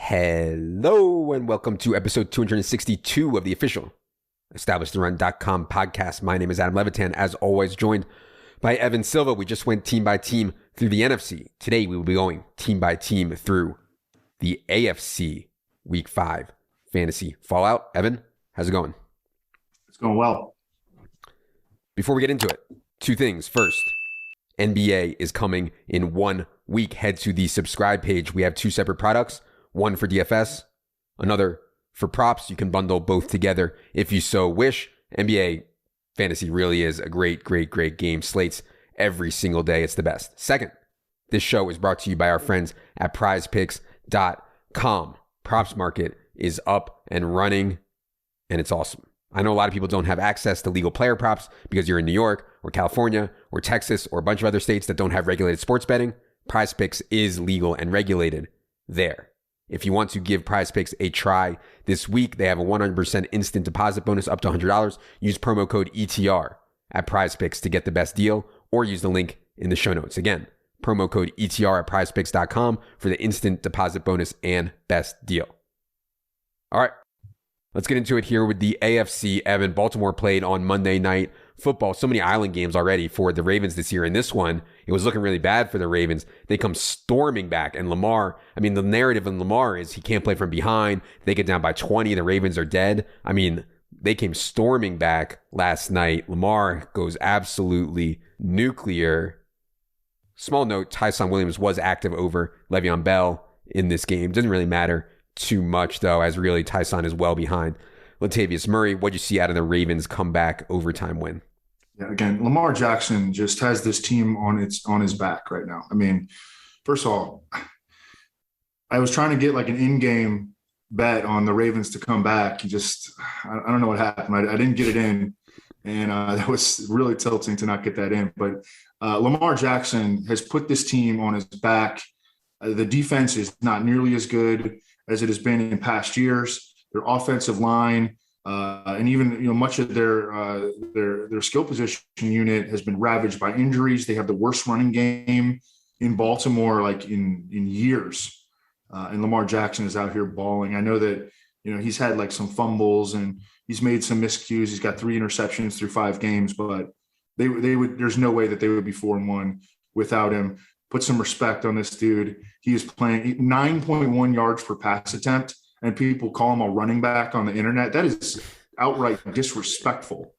Hello and welcome to episode 262 of the official EstablishTheRun.com podcast. My name is Adam Levitan, as always joined by Evan Silva. We just went team by team through the NFC. Today we will be going team by team through the AFC Week 5 Fantasy Fallout. Evan, how's it going? It's going well. Before we get into it, two things. First, NBA is coming in 1 week. Head to the subscribe page. We have two separate products. One for DFS, another for props. You can bundle both together if you so wish. NBA fantasy really is a great game. Slates every single day. It's the best. Second, this show is brought to you by our friends at PrizePicks.com. Props market is up and running, and it's awesome. I know a lot of people don't have access to legal player props because you're in New York or California or Texas or a bunch of other states that don't have regulated sports betting. PrizePicks is legal and regulated there. If you want to give PrizePicks a try this week, they have a 100% instant deposit bonus up to $100. Use promo code ETR at PrizePicks to get the best deal, or use the link in the show notes. Again, promo code ETR at PrizePicks.com for the instant deposit bonus and best deal. All right, let's get into it here with the AFC. Evan, Baltimore played on Monday Night Football. So many island games already for the Ravens this year. And this one, it was looking really bad for the Ravens. They come storming back. And Lamar, the narrative in Lamar is he can't play from behind. They get down by 20. The Ravens are dead. They came storming back last night. Lamar goes absolutely nuclear. Small note, Tyson Williams was active over Le'Veon Bell in this game. Doesn't really matter too much, though, as really Tyson is well behind Latavius Murray. What'd you see out of the Ravens comeback overtime win? Yeah, again, Lamar Jackson just has this team on his back right now. First of all, I was trying to get like an in-game bet on the Ravens to come back. I don't know what happened. I didn't get it in, and that was really tilting to not get that in. But Lamar Jackson has put this team on his back. The defense is not nearly as good as it has been in past years. Their offensive line, and even much of their skill position unit has been ravaged by injuries. They have the worst running game in Baltimore like in years, and Lamar Jackson is out here balling. I know that he's had like some fumbles and he's made some miscues. He's got 3 interceptions through 5 games, but they would. There's no way that they would be 4-1 without him. Put some respect on this dude. He is playing 9.1 yards per pass attempt. And people call him a running back on the internet. That is outright disrespectful.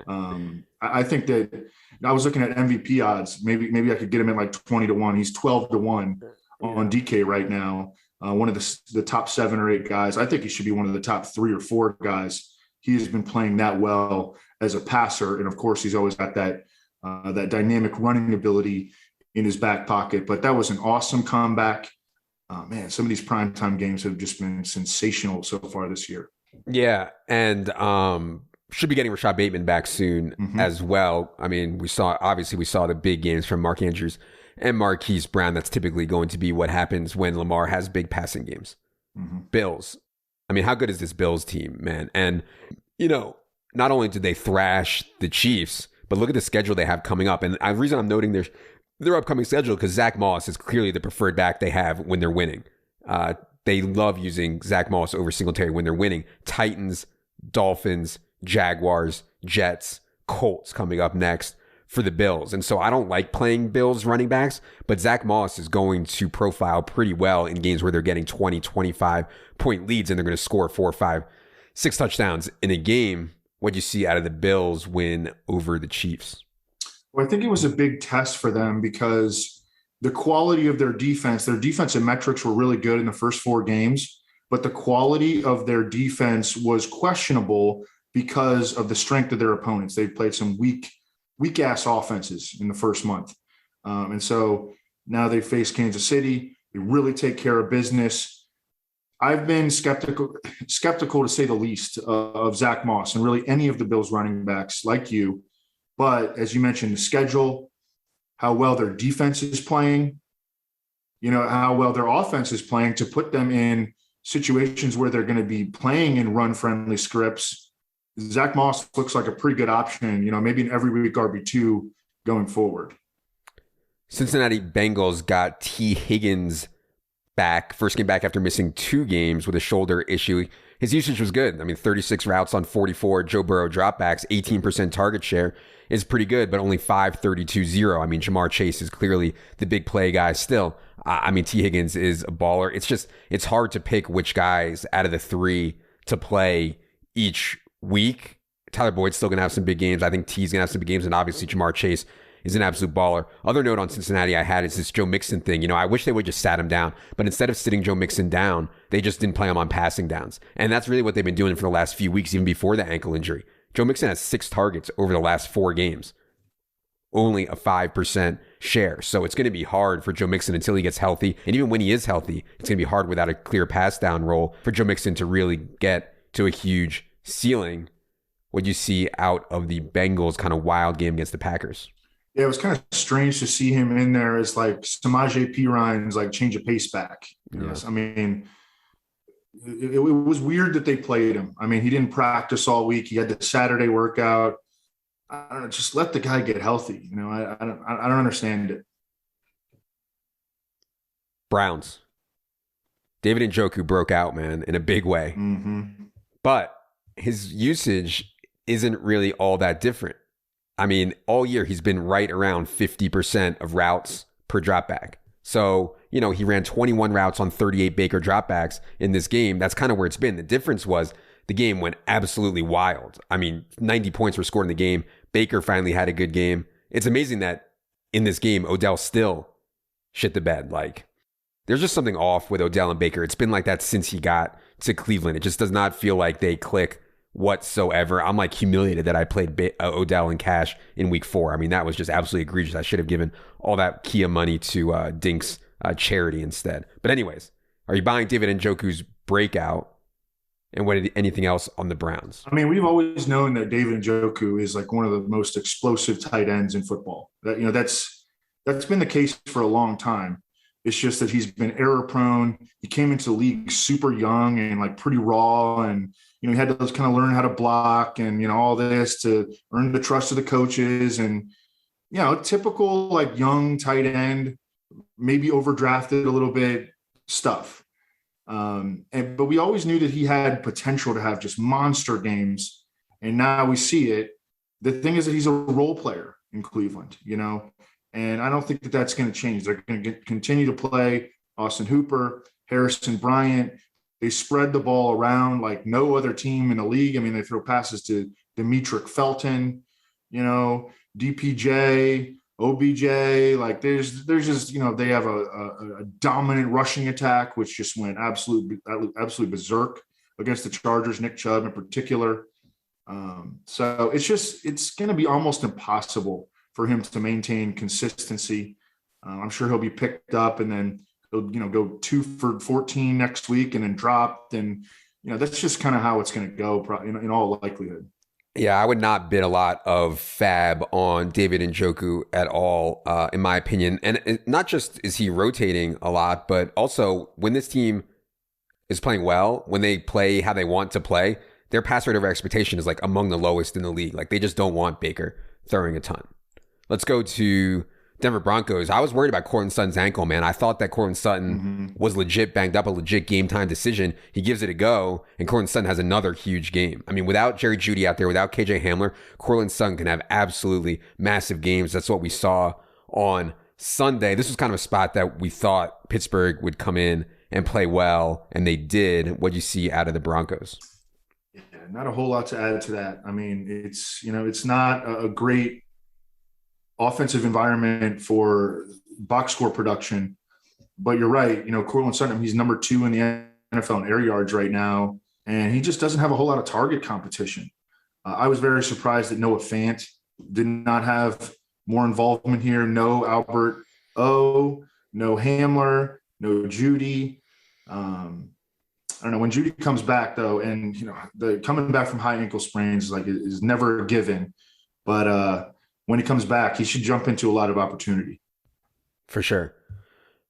I think that I was looking at MVP odds. Maybe I could get him at like 20-1. He's 12-1 on DK right now. One of the top 7 or 8 guys. I think he should be one of the top 3 or 4 guys. He has been playing that well as a passer, and of course, he's always got that dynamic running ability in his back pocket. But that was an awesome comeback. Some of these primetime games have just been sensational so far this year. Yeah, and should be getting Rashad Bateman back soon as well. We saw the big games from Mark Andrews and Marquise Brown. That's typically going to be what happens when Lamar has big passing games. Bills. How good is this Bills team, man? And, not only did they thrash the Chiefs, but look at the schedule they have coming up. And the reason I'm noting their upcoming schedule because Zach Moss is clearly the preferred back they have when they're winning. They love using Zach Moss over Singletary when they're winning. Titans, Dolphins, Jaguars, Jets, Colts coming up next for the Bills. And so I don't like playing Bills running backs, but Zach Moss is going to profile pretty well in games where they're getting 20, 25 point leads and they're going to score 4, 5, 6 touchdowns in a game. What'd you see out of the Bills win over the Chiefs? Well, I think it was a big test for them because the quality of their defensive metrics were really good in the first 4 games, but the quality of their defense was questionable because of the strength of their opponents. They played some weak-ass offenses in the first month. And so now they face Kansas City. They really take care of business. I've been skeptical to say the least of Zach Moss and really any of the Bills running backs like you. But as you mentioned, the schedule, how well their defense is playing, how well their offense is playing to put them in situations where they're going to be playing in run-friendly scripts. Zach Moss looks like a pretty good option, maybe an every week RB2 going forward. Cincinnati Bengals got T. Higgins back, first game back after missing 2 games with a shoulder issue. His usage was good. I mean, 36 routes on 44 Joe Burrow dropbacks, 18% target share is pretty good, but only 5.32-0. I mean, Jamar Chase is clearly the big play guy still. I mean, T. Higgins is a baller. It's hard to pick which guys out of the 3 to play each week. Tyler Boyd's still going to have some big games. I think T's going to have some big games, and obviously Jamar Chase is an absolute baller. Other note on Cincinnati I had is this Joe Mixon thing. You know, I wish they would just sat him down, but instead of sitting Joe Mixon down, they just didn't play him on passing downs. And that's really what they've been doing for the last few weeks, even before the ankle injury. Joe Mixon has 6 targets over the last 4 games. Only a 5% share. So it's going to be hard for Joe Mixon until he gets healthy. And even when he is healthy, it's going to be hard without a clear pass down role for Joe Mixon to really get to a huge ceiling. What you see out of the Bengals kind of wild game against the Packers? Yeah, it was kind of strange to see him in there as like Samaje Perine like change of pace back. Yes. I mean, it was weird that they played him. I mean, he didn't practice all week. He had the Saturday workout. I don't know, just let the guy get healthy. You know, I don't understand it. Browns. David Njoku broke out, man, in a big way. Mm-hmm. But his usage isn't really all that different. I mean, all year he's been right around 50% of routes per dropback. So, you know, he ran 21 routes on 38 Baker dropbacks in this game. That's kind of where it's been. The difference was the game went absolutely wild. I mean, 90 points were scored in the game. Baker finally had a good game. It's amazing that in this game, Odell still shit the bed. Like, there's just something off with Odell and Baker. It's been like that since he got to Cleveland. It just does not feel like they click whatsoever. I'm like humiliated that I played Odell in cash in week 4. I mean, that was just absolutely egregious. I should have given all that Kia money to Dink's charity instead. But anyways, are you buying David Njoku's breakout? And anything else on the Browns? I mean, we've always known that David Njoku is like one of the most explosive tight ends in football. That, you know, that's been the case for a long time. It's just that he's been error prone. He came into the league super young and like pretty raw, and you know, he had to kind of learn how to block and, you know, all this to earn the trust of the coaches. And, you know, typical like young tight end, maybe overdrafted a little bit stuff. But we always knew that he had potential to have just monster games. And now we see it. The thing is that he's a role player in Cleveland, you know, and I don't think that that's going to change. They're going to continue to play Austin Hooper, Harrison Bryant. They spread the ball around like no other team in the league. I mean, they throw passes to Demetric Felton, you know, DPJ, OBJ, like there's just, you know, they have a dominant rushing attack, which just went absolutely berserk against the Chargers, Nick Chubb in particular. So it's going to be almost impossible for him to maintain consistency. I'm sure he'll be picked up and then he'll, you know, go 2 for 14 next week and then dropped. And, you know, that's just kind of how it's going to go in all likelihood. Yeah, I would not bid a lot of fab on David Njoku at all, in my opinion. And not just is he rotating a lot, but also when this team is playing well, when they play how they want to play, their pass rate over expectation is like among the lowest in the league. Like they just don't want Baker throwing a ton. Let's go to Denver Broncos. I was worried about Courtland Sutton's ankle, man. I thought that Courtland Sutton was legit banged up, a legit game time decision. He gives it a go, and Courtland Sutton has another huge game. I mean, without Jerry Jeudy out there, without KJ Hamler, Courtland Sutton can have absolutely massive games. That's what we saw on Sunday. This was kind of a spot that we thought Pittsburgh would come in and play well, and they did. What do you see out of the Broncos? Yeah, not a whole lot to add to that. I mean, it's, you know, it's not a great offensive environment for box score production, but you're right. You know, Courtland Sutton, he's number 2 in the NFL in air yards right now, and he just doesn't have a whole lot of target competition. I was very surprised that Noah Fant did not have more involvement here. No Albert O, no Hamler, no Jeudy. I don't know when Jeudy comes back though, and you know, the coming back from high ankle sprains is never a given, but when he comes back, he should jump into a lot of opportunity. For sure.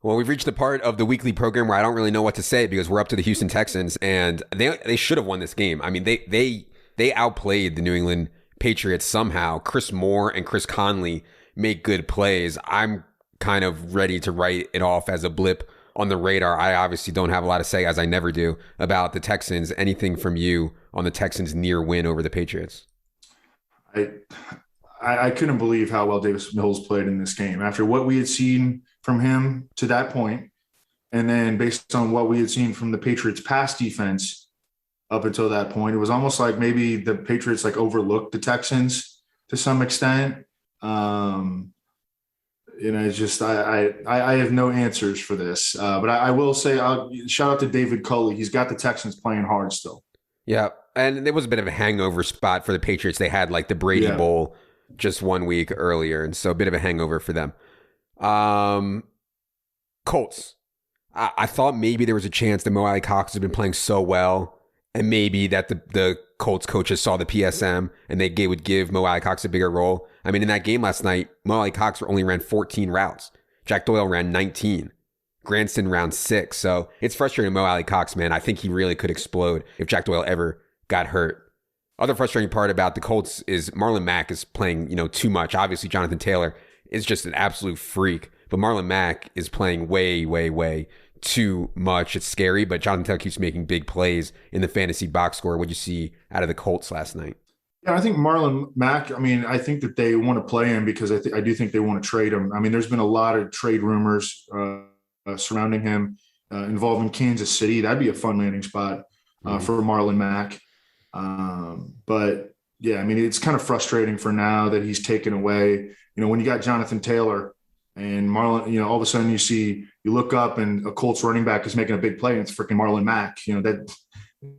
Well, we've reached the part of the weekly program where I don't really know what to say because we're up to the Houston Texans, and they should have won this game. I mean, they outplayed the New England Patriots somehow. Chris Moore and Chris Conley make good plays. I'm kind of ready to write it off as a blip on the radar. I obviously don't have a lot to say, as I never do, about the Texans. Anything from you on the Texans' near win over the Patriots? I couldn't believe how well Davis Mills played in this game after what we had seen from him to that point, and then based on what we had seen from the Patriots' pass defense up until that point. It was almost like maybe the Patriots like overlooked the Texans to some extent. It's just I have no answers for this, but I will say I'll shout out to David Culley. He's got the Texans playing hard still. Yeah, and it was a bit of a hangover spot for the Patriots. They had like the Brady Bowl just 1 week earlier, and so a bit of a hangover for them. Colts. I thought maybe there was a chance that Mo Alley Cox has been playing so well, and maybe that the Colts coaches saw the PSM and they would give Mo Alley Cox a bigger role. I mean, in that game last night, Mo Alley Cox only ran 14 routes. Jack Doyle ran 19. Granson ran 6. So it's frustrating, Mo Alley Cox, man. I think he really could explode if Jack Doyle ever got hurt. Other frustrating part about the Colts is Marlon Mack is playing, too much. Obviously, Jonathan Taylor is just an absolute freak, but Marlon Mack is playing way, way, way too much. It's scary, but Jonathan Taylor keeps making big plays in the fantasy box score. What'd you see out of the Colts last night? Yeah, I think Marlon Mack, I think that they want to play him because I do think they want to trade him. I mean, there's been a lot of trade rumors surrounding him involving Kansas City. That'd be a fun landing spot for Marlon Mack. But yeah, it's kind of frustrating for now that he's taken away. When you got Jonathan Taylor and Marlon, all of a sudden you look up and a Colts running back is making a big play and it's freaking Marlon Mack. That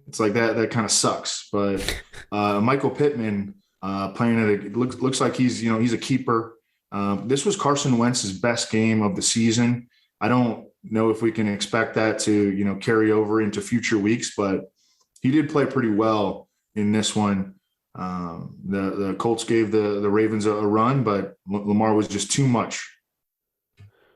it's like that kind of sucks. But Michael Pittman playing at it looks like he's a keeper. This was Carson Wentz's best game of the season. I don't know if we can expect that to carry over into future weeks, but he did play pretty well in this one. The Colts gave the Ravens a run, but Lamar was just too much.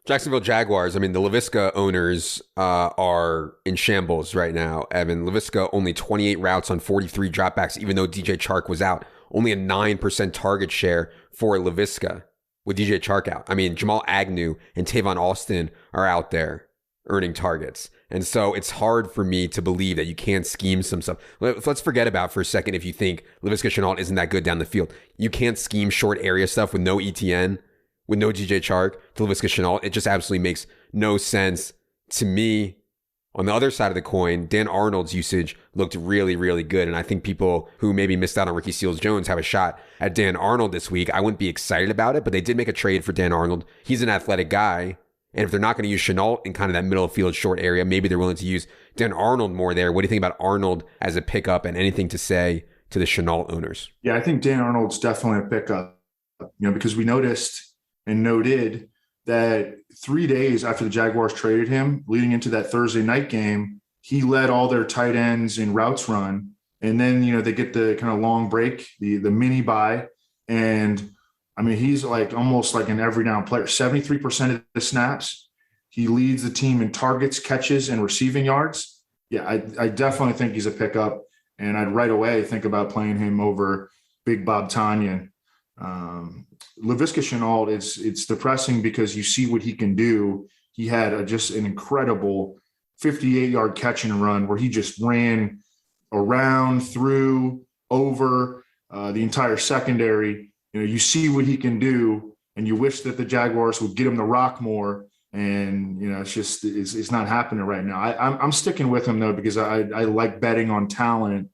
Jacksonville Jaguars. The Laviska owners are in shambles right now. Evan, Laviska only 28 routes on 43 dropbacks, even though DJ Chark was out. Only a 9% target share for Laviska with DJ Chark out. Jamal Agnew and Tavon Austin are out there earning targets. And so it's hard for me to believe that you can't scheme some stuff. Let's forget about for a second if you think Laviska Shenault isn't that good down the field. You can't scheme short area stuff with no ETN, with no DJ Chark to Laviska Shenault. It just absolutely makes no sense to me. On the other side of the coin, Dan Arnold's usage looked really, really good. And I think people who maybe missed out on Ricky Seals-Jones have a shot at Dan Arnold this week. I wouldn't be excited about it, but they did make a trade for Dan Arnold. He's an athletic guy. And if they're not going to use Shenault in kind of that middle of field short area, maybe they're willing to use Dan Arnold more there. What do you think about Arnold as a pickup and anything to say to the Shenault owners? Yeah, I think Dan Arnold's definitely a pickup, because we noticed and noted that 3 days after the Jaguars traded him, leading into that Thursday night game, he led all their tight ends in routes run. And then, they get the kind of long break, the mini bye. And he's like almost like an every down player, 73% of the snaps. He leads the team in targets, catches, and receiving yards. Yeah, I definitely think he's a pickup. And I'd right away think about playing him over Big Bob Tonyan. Laviska Shenault, it's depressing because you see what he can do. He had just an incredible 58-yard catch and run where he just ran around, through, over the entire secondary. You see what he can do, and you wish that the Jaguars would get him the rock more. And it's not happening right now. I'm sticking with him though because I like betting on talent.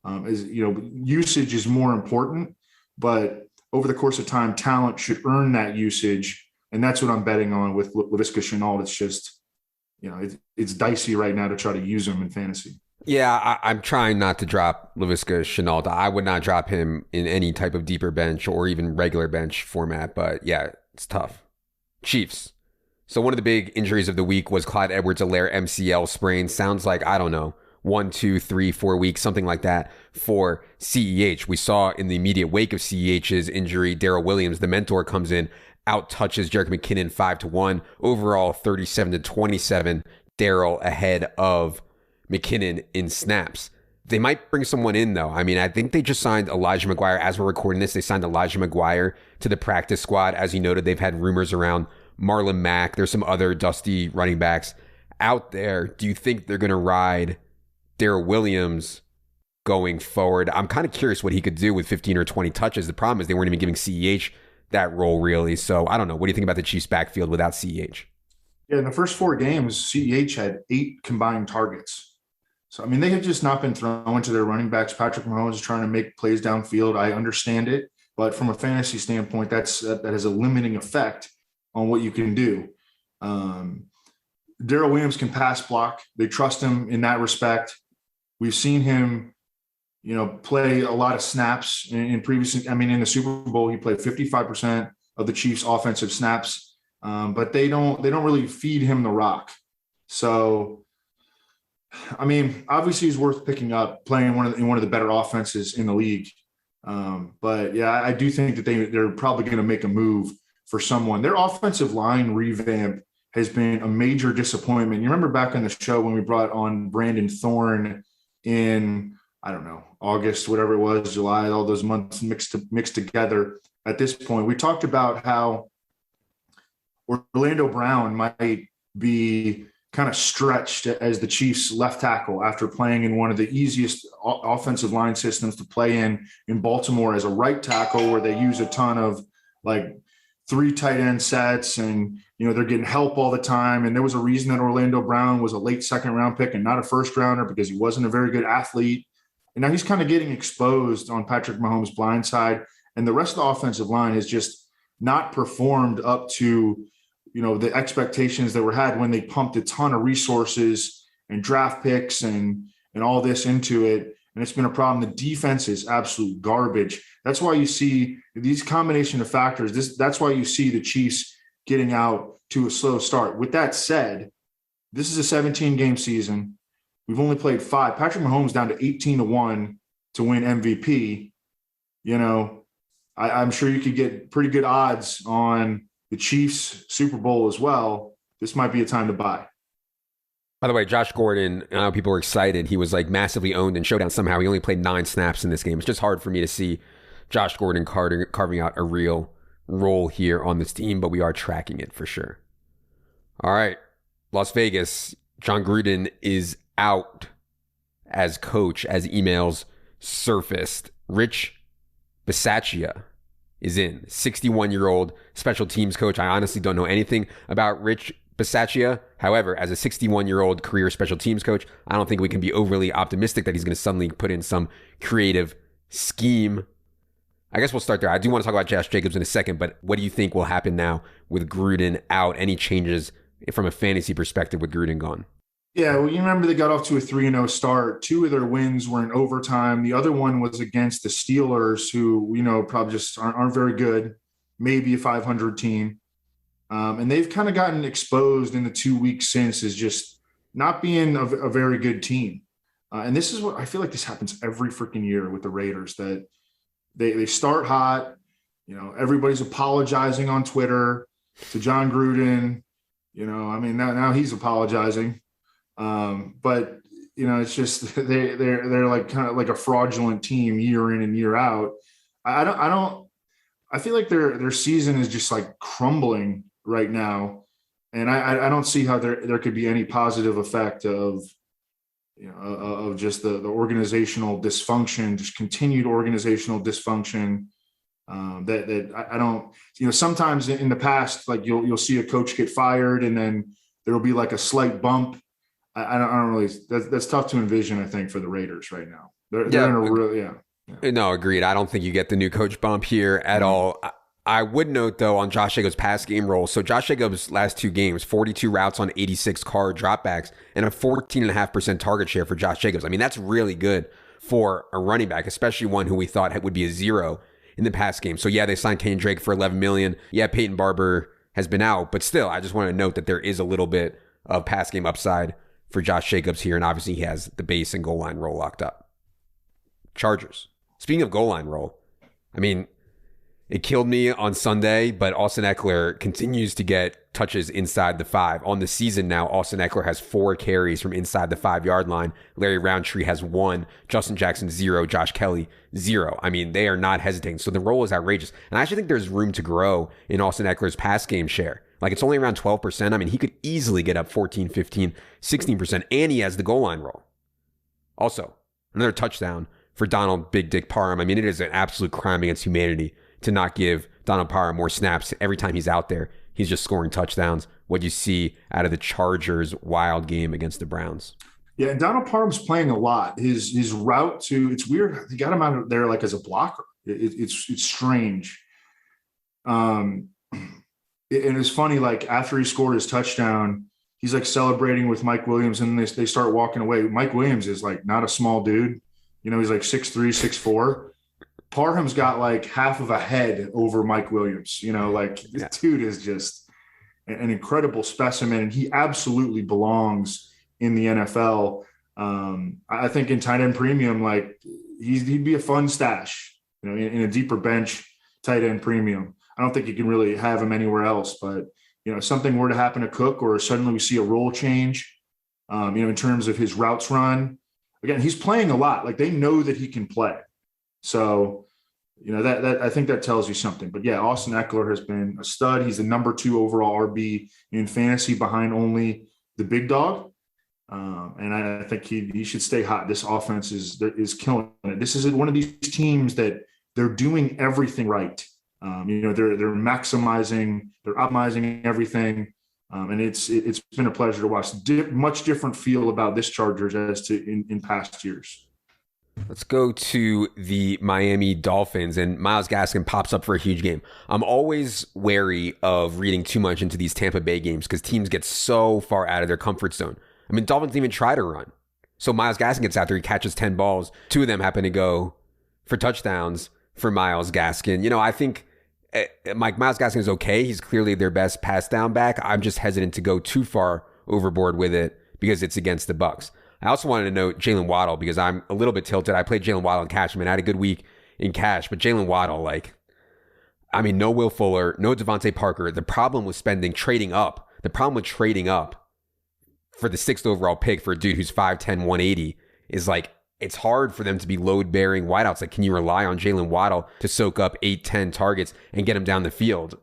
Usage is more important, but over the course of time, talent should earn that usage, and that's what I'm betting on with Laviska Shenault. It's just, it's dicey right now to try to use him in fantasy. Yeah, I'm trying not to drop Laviska Shenault. I would not drop him in any type of deeper bench or even regular bench format, but yeah, it's tough. Chiefs. So one of the big injuries of the week was Clyde Edwards-Helaire MCL sprain. Sounds like, 1, 2, 3, 4 weeks, something like that for CEH. We saw in the immediate wake of CEH's injury, Darrell Williams, the mentor, comes in, out touches Jerick McKinnon 5-1. Overall, 37-27. Darrell ahead of McKinnon in snaps. They might bring someone in, though. I think they just signed Elijah McGuire. As we're recording this, they signed Elijah McGuire to the practice squad. As you noted, they've had rumors around Marlon Mack. There's some other dusty running backs out there. Do you think they're going to ride Darrell Williams going forward? I'm kind of curious what he could do with 15 or 20 touches. The problem is they weren't even giving CEH that role really. So I don't know. What do you think about the Chiefs backfield without CEH? Yeah, in the first 4 games, CEH had 8 combined targets. So, I mean, they have just not been thrown to their running backs. Patrick Mahomes is trying to make plays downfield. I understand it. But from a fantasy standpoint, that has a limiting effect on what you can do. Darrell Williams can pass block. They trust him in that respect. We've seen him, play a lot of snaps in previous. I mean, in the Super Bowl, he played 55% of the Chiefs' offensive snaps, but they don't really feed him the rock. So, I mean, obviously, he's worth picking up, playing in one of the better offenses in the league. But yeah, I do think that they're probably going to make a move for someone. Their offensive line revamp has been a major disappointment. You remember back on the show when we brought on Brandon Thorne in, I don't know, August, whatever it was, July, all those months mixed together. At this point, we talked about how Orlando Brown might be kind of stretched as the Chiefs left tackle after playing in one of the easiest offensive line systems to play in Baltimore as a right tackle, where they use a ton of like 3 tight end sets and, they're getting help all the time. And there was a reason that Orlando Brown was a late 2nd round pick and not a 1st rounder, because he wasn't a very good athlete. And now he's kind of getting exposed on Patrick Mahomes' blind side. And the rest of the offensive line has just not performed up to, the expectations that were had when they pumped a ton of resources and draft picks and all this into it. And it's been a problem. The defense is absolute garbage. That's why you see these combination of factors. That's why you see the Chiefs getting out to a slow start. With that said, this is a 17-game season. We've only played 5. Patrick Mahomes down to 18-1 to win MVP. I'm sure you could get pretty good odds on the Chiefs Super Bowl as well. This might be a time to buy. By the way, Josh Gordon, I know people were excited. He was like massively owned in Showdown somehow. He only played 9 snaps in this game. It's just hard for me to see Josh Gordon carving out a real role here on this team, but we are tracking it for sure. All right, Las Vegas, John Gruden is out as coach as emails surfaced. Rich Bisaccia is in, 61-year-old special teams coach. I honestly don't know anything about Rich Bisaccia. However, as a 61-year-old career special teams coach, I don't think we can be overly optimistic that he's going to suddenly put in some creative scheme. I guess we'll start there. I do want to talk about Josh Jacobs in a second, but what do you think will happen now with Gruden out? Any changes from a fantasy perspective with Gruden gone? Yeah, well, you remember they got off to a 3-0 start. 2 of their wins were in overtime. The other one was against the Steelers, who, probably just aren't very good, maybe a 500 team. And they've kind of gotten exposed in the 2 weeks since as just not being a very good team. And this is what I feel like this happens every freaking year with the Raiders, that they start hot. Everybody's apologizing on Twitter to John Gruden. Now he's apologizing. But it's just they're like kind of like a fraudulent team year in and year out. I feel like their season is just like crumbling right now, and I don't see how there could be any positive effect of just the organizational dysfunction, just continued organizational dysfunction. That I don't, sometimes in the past, like you'll see a coach get fired and then there'll be like a slight bump. I don't really, that's tough to envision, I think, for the Raiders right now. They're in a real, No, agreed. I don't think you get the new coach bump here at all. I would note, though, on Josh Jacobs' pass game role. So Josh Jacobs' last 2 games, 42 routes on 86 card dropbacks, and a 14.5% target share for Josh Jacobs. I mean, that's really good for a running back, especially one who we thought would be a 0 in the pass game. So, yeah, they signed Kenyon Drake for $11 million. Yeah, Peyton Barber has been out. But still, I just want to note that there is a little bit of pass game upside for Josh Jacobs here. And obviously, he has the base and goal line role locked up. Chargers. Speaking of goal line role, I mean, it killed me on Sunday, but Austin Eckler continues to get touches inside the 5. On the season now, Austin Eckler has 4 carries from inside the 5-yard line. Larry Roundtree has 1. Justin Jackson, 0. Josh Kelly, 0. I mean, they are not hesitating. So the role is outrageous. And I actually think there's room to grow in Austin Eckler's pass game share. Like, it's only around 12%. I mean, he could easily get up 14, 15, 16%, and he has the goal line roll. Also, another touchdown for Donald Big Dick Parham. I mean, it is an absolute crime against humanity to not give Donald Parham more snaps. Every time he's out there, he's just scoring touchdowns. What you see out of the Chargers' wild game against the Browns. Yeah, and Donald Parham's playing a lot. His route to, it's weird. They got him out there like as a blocker. It's strange. And it's funny, like after he scored his touchdown, he's like celebrating with Mike Williams, and they start walking away. Mike Williams is like not a small dude. You know, he's like 6'3", 6'4". Parham's got like half of a head over Mike Williams. You know, like this dude is just an incredible specimen, and he absolutely belongs in the NFL. I think in tight end premium, like he'd be a fun stash, you know, in a deeper bench tight end premium. I don't think you can really have him anywhere else, but you know, if something were to happen to Cook, or suddenly we see a role change, you know, in terms of his routes run, again, he's playing a lot. Like they know that he can play. So, you know, that I think that tells you something. But yeah, Austin Eckler has been a stud. He's the number 2 overall RB in fantasy behind only the big dog. And I think he should stay hot. This offense is killing it. This is one of these teams that they're doing everything right. You know, they're maximizing, they're optimizing everything. And it's been a pleasure to watch. Much different feel about this Chargers as to in past years. Let's go to the Miami Dolphins, and Myles Gaskin pops up for a huge game. I'm always wary of reading too much into these Tampa Bay games because teams get so far out of their comfort zone. I mean, Dolphins didn't even try to run. So Myles Gaskin gets out there, he catches 10 balls. 2 of them happen to go for touchdowns for Myles Gaskin. You know, I think Myles Gaskin is okay. He's clearly their best pass down back. I'm just hesitant to go too far overboard with it because it's against the Bucs. I also wanted to note Jalen Waddle because I'm a little bit tilted. I played Jalen Waddle in cash. I mean, I had a good week in cash, but Jalen Waddle, like, I mean, no Will Fuller, no Devontae Parker. The problem with trading up for the 6th overall pick for a dude who's 5'10", 180 is like, it's hard for them to be load-bearing wideouts. Like, can you rely on Jalen Waddle to soak up 8-10 targets and get him down the field?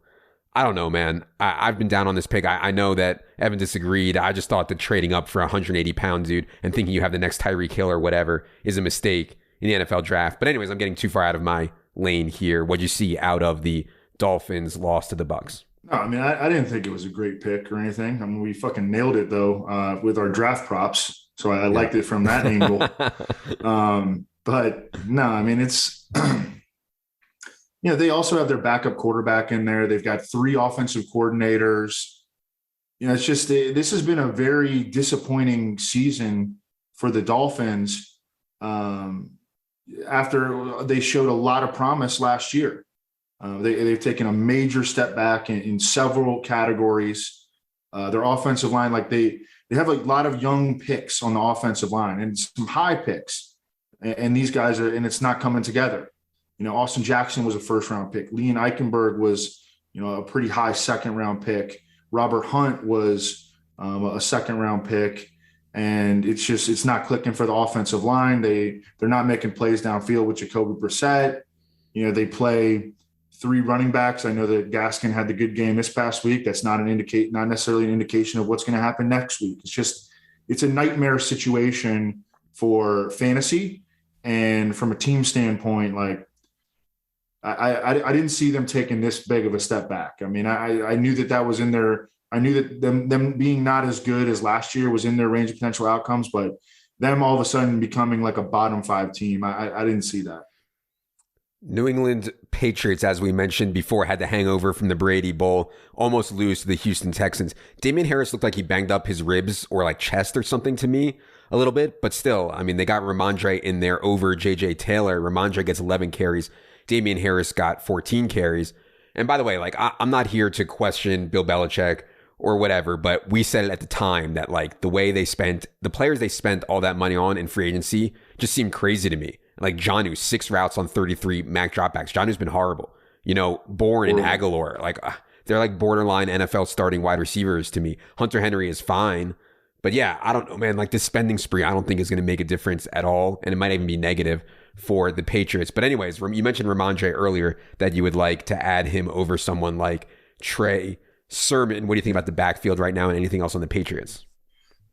I don't know, man. I've been down on this pick. I know that Evan disagreed. I just thought that trading up for a 180-pound dude and thinking you have the next Tyreek Hill or whatever is a mistake in the NFL draft. But anyways, I'm getting too far out of my lane here. What'd you see out of the Dolphins' loss to the Bucs? No, I mean, I didn't think it was a great pick or anything. I mean, we fucking nailed it, though, with our draft props. So I liked it from that angle. But no, I mean, it's – you know, they also have their backup quarterback in there. They've got 3 offensive coordinators. You know, it's just this has been a very disappointing season for the Dolphins after they showed a lot of promise last year. They've taken a major step back in several categories. Their offensive line, like they have a lot of young picks on the offensive line and some high picks. And these guys and it's not coming together. You know, Austin Jackson was a 1st-round pick. Leon Eichenberg was, you know, a pretty high 2nd-round pick. Robert Hunt was a 2nd-round pick. And it's not clicking for the offensive line. They're not making plays downfield with Jacoby Brissett. You know, they play 3 running backs. I know that Gaskin had the good game this past week. That's not necessarily an indication of what's going to happen next week. It's a nightmare situation for fantasy. And from a team standpoint, like, I didn't see them taking this big of a step back. I mean, I knew that was in their – I knew that them being not as good as last year was in their range of potential outcomes, but them all of a sudden becoming like a bottom 5 team, I didn't see that. New England Patriots, as we mentioned before, had the hangover from the Brady Bowl, almost lose to the Houston Texans. Damian Harris looked like he banged up his ribs or like chest or something to me a little bit, but still, I mean, they got Ramondre in there over J.J. Taylor. Ramondre gets 11 carries. Damian Harris got 14 carries. And by the way, like, I'm not here to question Bill Belichick or whatever, but we said it at the time that, like, the way they spent, the players they spent all that money on in free agency just seemed crazy to me. Like Jonnu, 6 routes on 33 Mac dropbacks. Jonnu's been horrible. You know, Bourne and Aguilar, like, they're like borderline NFL starting wide receivers to me. Hunter Henry is fine. But yeah, I don't know, man. Like, this spending spree, I don't think is going to make a difference at all. And it might even be negative for the Patriots. But anyways, you mentioned Ramondre earlier, that you would like to add him over someone like Trey Sermon, what do you think about the backfield right now and anything else on the Patriots?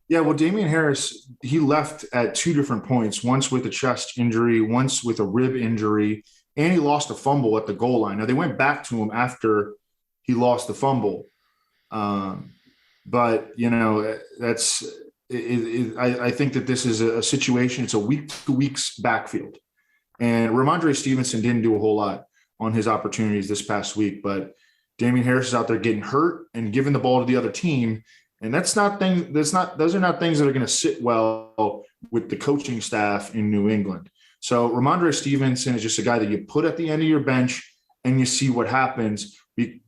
Yeah, well, Damian Harris, he left at 2 different points, once with a chest injury, once with a rib injury, and he lost a fumble at the goal line. Now, they went back to him after he lost the fumble. But, that's I think that this is a situation, it's a week-to-week backfield. And Ramondre Stevenson didn't do a whole lot on his opportunities this past week, but Damian Harris is out there getting hurt and giving the ball to the other team. And those are not things that are going to sit well with the coaching staff in New England. So Ramondre Stevenson is just a guy that you put at the end of your bench and you see what happens,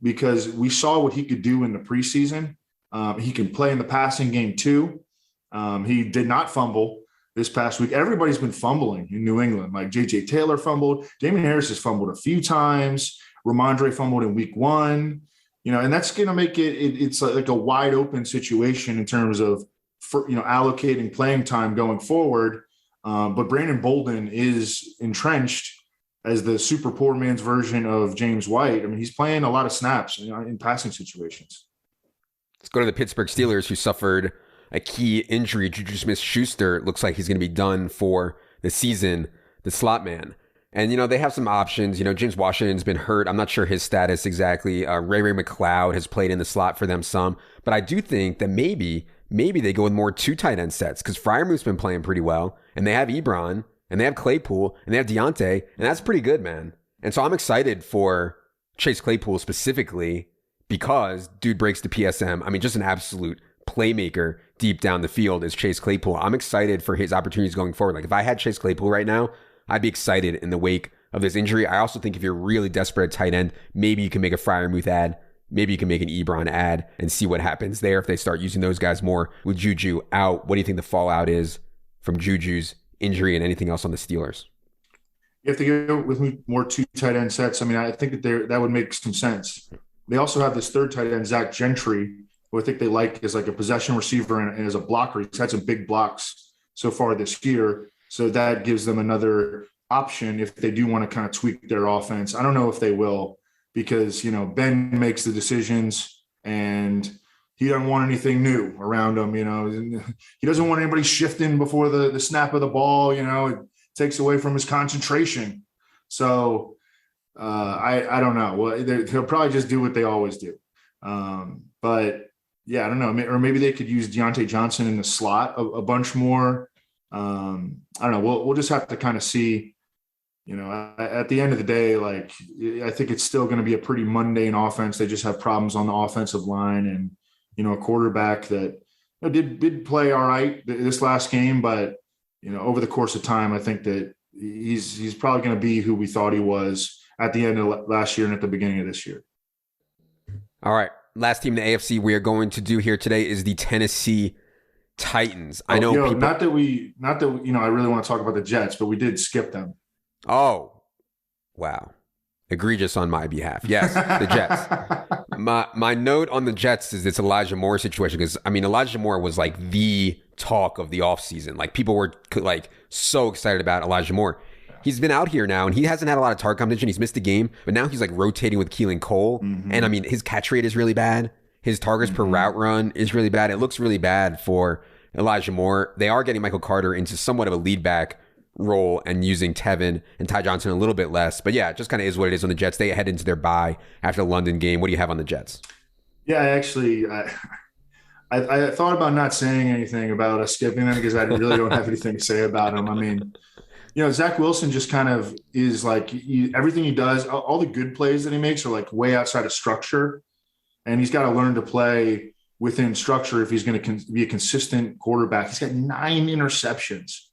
because we saw what he could do in the preseason. He can play in the passing game too. He did not fumble this past week. Everybody's been fumbling in New England. Like J.J. Taylor fumbled. Damian Harris has fumbled a few times. Ramondre fumbled in week 1. And that's going to make it's like a wide open situation in terms of, allocating playing time going forward. But Brandon Bolden is entrenched as the super poor man's version of James White. I mean, he's playing a lot of snaps in passing situations. Let's go to the Pittsburgh Steelers, who suffered a key injury. Juju Smith-Schuster looks like he's going to be done for the season, the slot man. And, they have some options. James Washington's been hurt. I'm not sure his status exactly. Ray McCloud has played in the slot for them some. But I do think that maybe they go with more 2 tight end sets, because Freiermuth's been playing pretty well. And they have Ebron, and they have Claypool, and they have Deontay. And that's pretty good, man. And so I'm excited for Chase Claypool specifically, because dude breaks the PSM. I mean, just an absolute playmaker deep down the field is Chase Claypool. I'm excited for his opportunities going forward. Like, if I had Chase Claypool right now, I'd be excited in the wake of this injury. I also think if you're really desperate at tight end, maybe you can make a Freiermuth ad. Maybe you can make an Ebron ad and see what happens there if they start using those guys more with Juju out. What do you think the fallout is from Juju's injury and anything else on the Steelers? You have to go with more 2 tight end sets. I mean, I think that would make some sense. They also have this 3rd tight end, Zach Gentry, who I think they like as like a possession receiver and as a blocker. He's had some big blocks so far this year. So that gives them another option if they do want to kind of tweak their offense. I don't know if they will, because, Ben makes the decisions and he doesn't want anything new around him. He doesn't want anybody shifting before the snap of the ball. It takes away from his concentration. So I don't know. Well, they'll probably just do what they always do. But yeah, I don't know. Or maybe they could use Deontay Johnson in the slot a bunch more. I don't know. We'll just have to kind of see, at the end of the day, like, I think it's still going to be a pretty mundane offense. They just have problems on the offensive line and, a quarterback that did play all right this last game, but, over the course of time, I think that he's probably going to be who we thought he was at the end of last year and at the beginning of this year. All right. Last team in the AFC we are going to do here today is the Tennessee Titans. I know people... not that I really want to talk about the Jets, but we did skip them. Oh, wow. Egregious on my behalf. Yes, the Jets. My note on the Jets is this Elijah Moore situation, because, Elijah Moore was like the talk of the offseason. Like, people were like so excited about Elijah Moore. He's been out here now, and he hasn't had a lot of target competition. He's missed a game, but now he's like rotating with Keelan Cole. Mm-hmm. And his catch rate is really bad. His targets per route run is really bad. It looks really bad for Elijah Moore. They are getting Michael Carter into somewhat of a lead back role and using Tevin and Ty Johnson a little bit less. But yeah, it just kind of is what it is on the Jets. They head into their bye after the London game. What do you have on the Jets? Yeah, I thought about not saying anything about us skipping them because I really don't have anything to say about them. Zach Wilson just kind of is like everything he does, all the good plays that he makes are like way outside of structure. And he's got to learn to play within structure if he's going to be a consistent quarterback. He's got 9 interceptions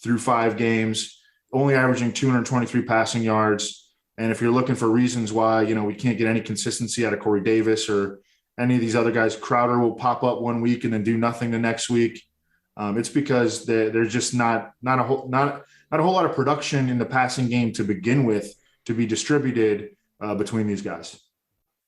through 5 games, only averaging 223 passing yards. And if you're looking for reasons why, we can't get any consistency out of Corey Davis or any of these other guys, Crowder will pop up one week and then do nothing the next week. It's because there's just not a whole lot of production in the passing game to begin with to be distributed between these guys.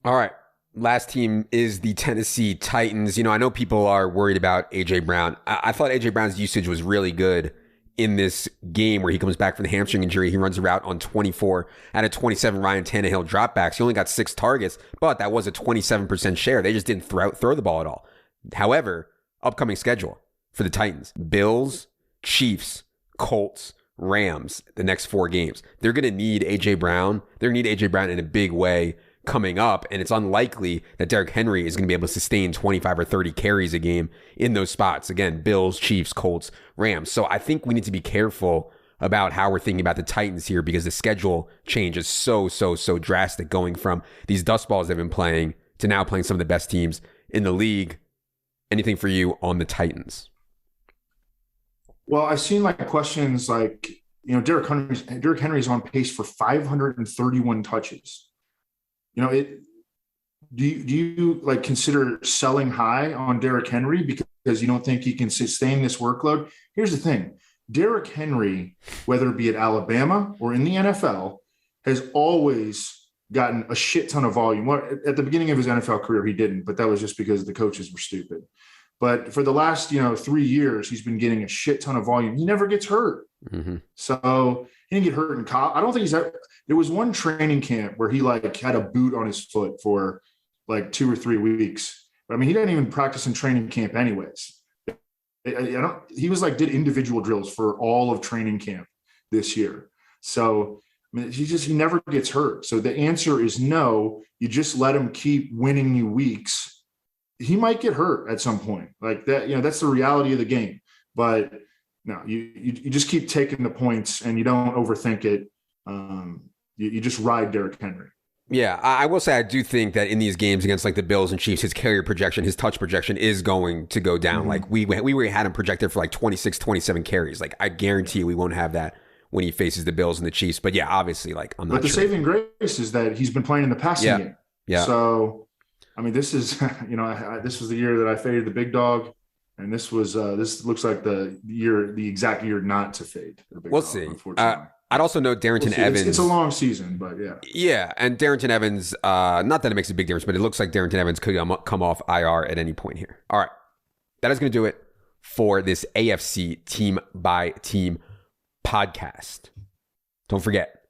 All right. Last team is the Tennessee Titans. I know people are worried about A.J. Brown. I thought A.J. Brown's usage was really good in this game where he comes back from the hamstring injury. He runs a route on 24 out of 27 Ryan Tannehill dropbacks. He only got 6 targets, but that was a 27% share. They just didn't throw the ball at all. However, upcoming schedule for the Titans: Bills, Chiefs, Colts, Rams, the next 4 games. They're going to need A.J. Brown. They're going to need A.J. Brown in a big way coming up, and it's unlikely that Derrick Henry is going to be able to sustain 25 or 30 carries a game in those spots. Again, Bills, Chiefs, Colts, Rams. So I think we need to be careful about how we're thinking about the Titans here, because the schedule change is so drastic, going from these dust balls they've been playing to now playing some of the best teams in the league. Anything for you on the Titans? Well, I've seen like questions like, Derrick Henry's on pace for 531 touches. Do you like consider selling high on Derrick Henry because you don't think he can sustain this workload? Here's the thing. Derrick Henry, whether it be at Alabama or in the NFL, has always gotten a shit ton of volume. Well, at the beginning of his NFL career, he didn't, but that was just because the coaches were stupid. But for the last, 3 years, he's been getting a shit ton of volume. He never gets hurt. Mm-hmm. So he didn't get hurt in college. I don't think he's ever. There was one training camp where he had a boot on his foot for like 2 or 3 weeks. But I mean, he didn't even practice in training camp anyways. He was did individual drills for all of training camp this year. So I mean, he never gets hurt. So the answer is no. You just let him keep winning you weeks. He might get hurt at some point like that. That's the reality of the game. But no, you just keep taking the points and you don't overthink it. You just ride Derrick Henry. Yeah, I will say I do think that in these games against the Bills and Chiefs, his carrier projection, his touch projection is going to go down. Mm-hmm. We had him projected for 26, 27 carries. I guarantee you we won't have that when he faces the Bills and the Chiefs. But yeah, obviously, I'm not sure. But the saving grace is that he's been playing in the passing game. Yeah. So, I mean, this is, this was the year that I faded the big dog. And this looks like the exact year not to fade the big dog. We'll see. Unfortunately. I'd also note Darrington Evans. It's a long season, but yeah. Yeah, and Darrington Evans, not that it makes a big difference, but it looks like Darrington Evans could come off IR at any point here. All right, that is going to do it for this AFC Team by Team podcast. Don't forget,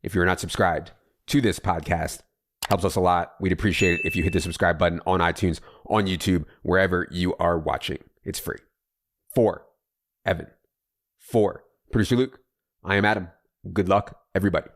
if you're not subscribed to this podcast, helps us a lot. We'd appreciate it if you hit the subscribe button on iTunes, on YouTube, wherever you are watching. It's free. For Evan, for producer Luke, I am Adam. Good luck, everybody.